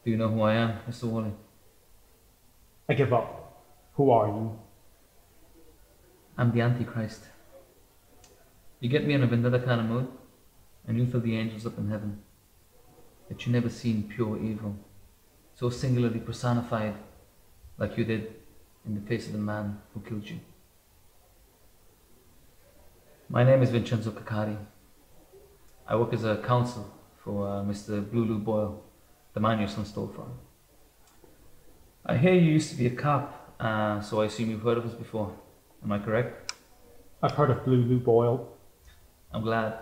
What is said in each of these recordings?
Do you know who I am, Mr. Worley? I give up. Who are you? I'm the Antichrist. You get me in a vendetta kind of mood, and you fill the angels up in heaven. That you never seen pure evil, so singularly personified like you did in the face of the man who killed you. My name is Vincenzo Coccotti. I work as a counsel for Mr. Blue Boyle, the man your son stole from. I hear you used to be a cop, so I assume you've heard of us before. Am I correct? I've heard of Blue Boyle. I'm glad.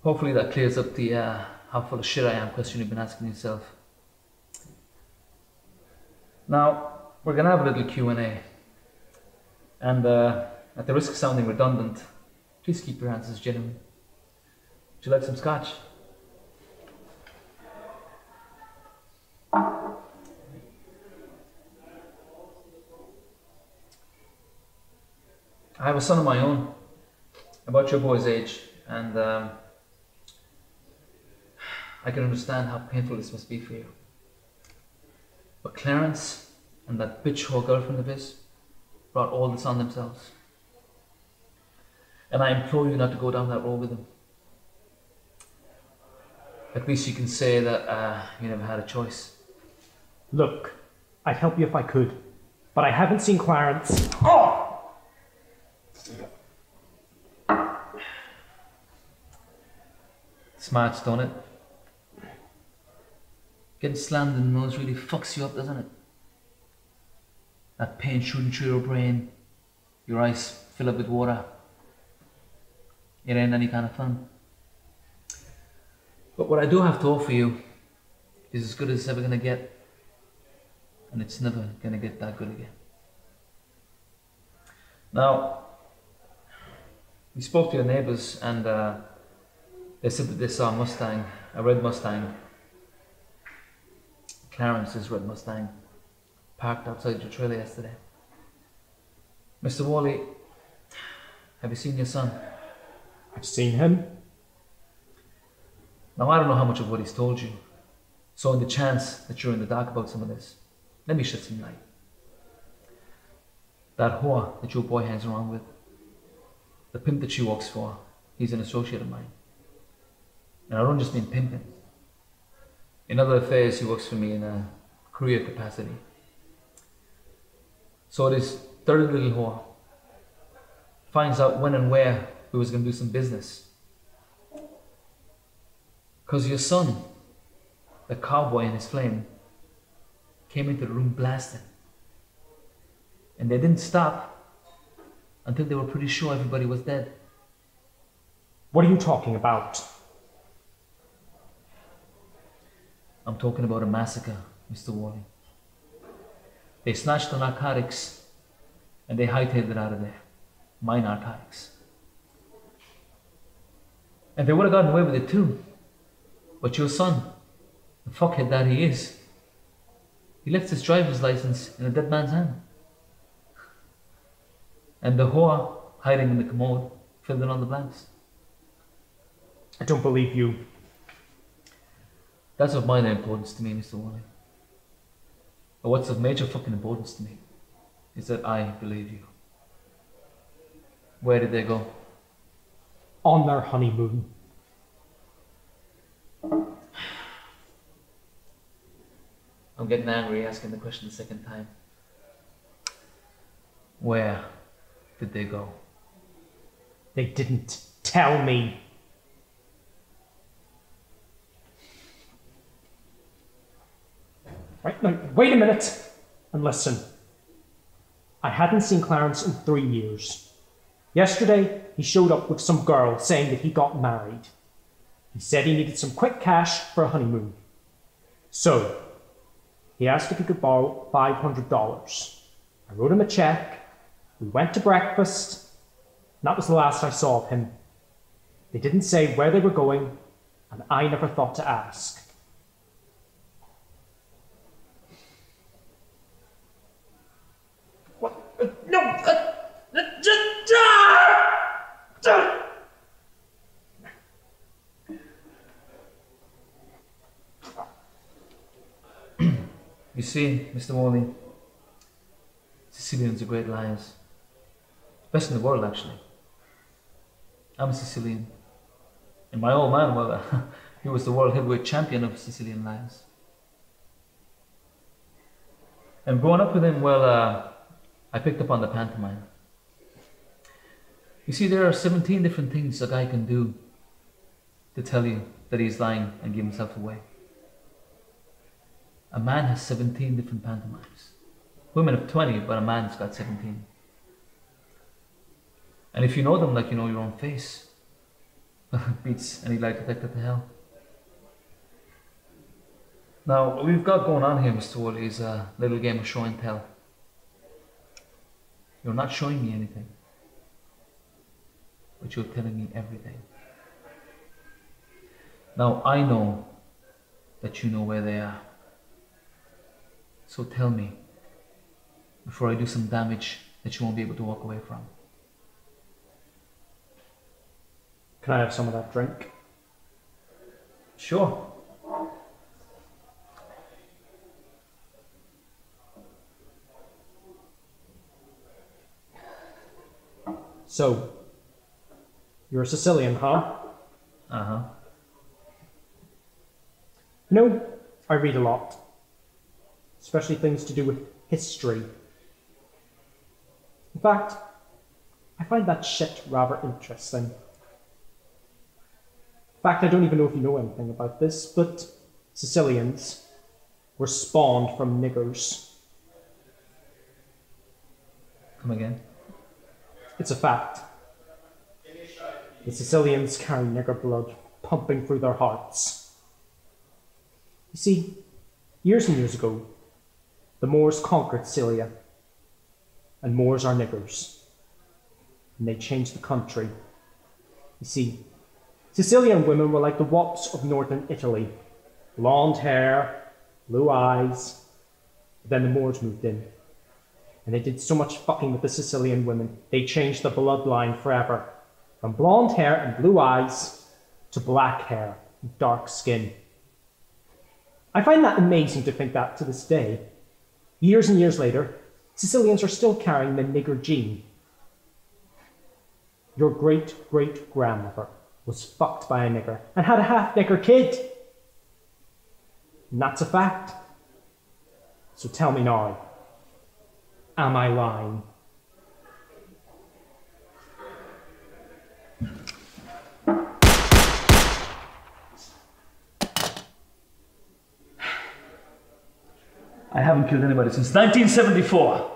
Hopefully that clears up the how full of shit I am question you've been asking yourself. Now, we're going to have a little Q&A. And at the risk of sounding redundant, please keep your answers genuine. Would you like some scotch? I have a son of my own, about your boy's age, and I can understand how painful this must be for you. But Clarence and that bitch whore girlfriend of his brought all this on themselves. And I implore you not to go down that road with them. At least you can say that you never had a choice. Look, I'd help you if I could, but I haven't seen Clarence. Oh! Smarts, don't it? Getting slammed in the nose really fucks you up, doesn't it? That pain shooting through your brain, your eyes fill up with water. It ain't any kind of fun. But what I do have to offer you is as good as it's ever gonna get. And it's never gonna get that good again. Now, we spoke to your neighbours and they said that they saw a Mustang, a red Mustang, Clarence's red Mustang, parked outside your trailer yesterday. Mr. Worley, have you seen your son? I've seen him. Now I don't know how much of what he's told you, so in the chance that you're in the dark about some of this, let me shed some light. That whore that your boy hangs around with, the pimp that she works for, he's an associate of mine. And I don't just mean pimping. In other affairs, he works for me in a career capacity. So this dirty little whore finds out when and where we was going to do some business. Because your son, the cowboy in his flame, came into the room blasting. And they didn't stop until they were pretty sure everybody was dead. What are you talking about? I'm talking about a massacre, Mr. Worley. They snatched the narcotics and they hightailed it out of there. My narcotics. And they would have gotten away with it too. But your son, the fuckhead that he is, he left his driver's license in a dead man's hand. And the whore hiding in the commode filled in on the blanks. I don't believe you. That's of minor importance to me, Mr. Worley. But what's of major fucking importance to me is that I believe you. Where did they go? On their honeymoon. I'm getting angry asking the question the second time. Where did they go? They didn't tell me. Right, now, wait a minute and listen. I hadn't seen Clarence in 3 years. Yesterday, he showed up with some girl saying that he got married. He said he needed some quick cash for a honeymoon. So, he asked if he could borrow $500. I wrote him a check. We went to breakfast. And that was the last I saw of him. They didn't say where they were going, and I never thought to ask. You see, Mr. Worley, Sicilians are great liars. Best in the world, actually. I'm a Sicilian. And my old man, well, he was the world heavyweight champion of Sicilian liars. And growing up with him, well, I picked up on the pantomime. You see, there are 17 different things a guy can do to tell you that he's lying and give himself away. A man has 17 different pantomimes. Women have 20, but a man's got 17. And if you know them like you know your own face, it beats any lie detector to hell. Now, what we've got going on here, Mr. Worley, is a little game of show and tell. You're not showing me anything, but you're telling me everything. Now, I know that you know where they are. So tell me, before I do some damage that you won't be able to walk away from. Can I have some of that drink? Sure. So, you're a Sicilian, huh? Uh-huh. You know, I read a lot, especially things to do with history. In fact, I find that shit rather interesting. In fact, I don't even know if you know anything about this, but Sicilians were spawned from niggers. Come again? It's a fact. The Sicilians carry nigger blood pumping through their hearts. You see, years and years ago, the Moors conquered Sicilia, and Moors are niggers, and they changed the country. You see, Sicilian women were like the wops of northern Italy, blonde hair, blue eyes. But then the Moors moved in, and they did so much fucking with the Sicilian women, they changed the bloodline forever, from blonde hair and blue eyes to black hair and dark skin. I find that amazing to think that to this day, years and years later, Sicilians are still carrying the nigger gene. Your great-great-grandmother was fucked by a nigger and had a half-nigger kid. And that's a fact. So tell me now, am I lying? I haven't killed anybody since 1974.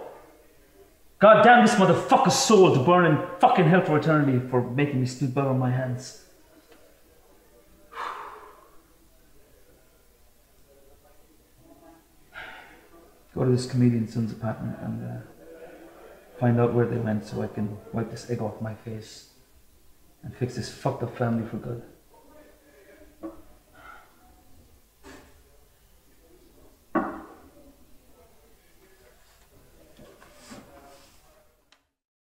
God damn this motherfucker's soul to burn in fucking hell for eternity for making me stood by on my hands. Go to this comedian's son's apartment and find out where they went so I can wipe this egg off my face and fix this fucked up family for good.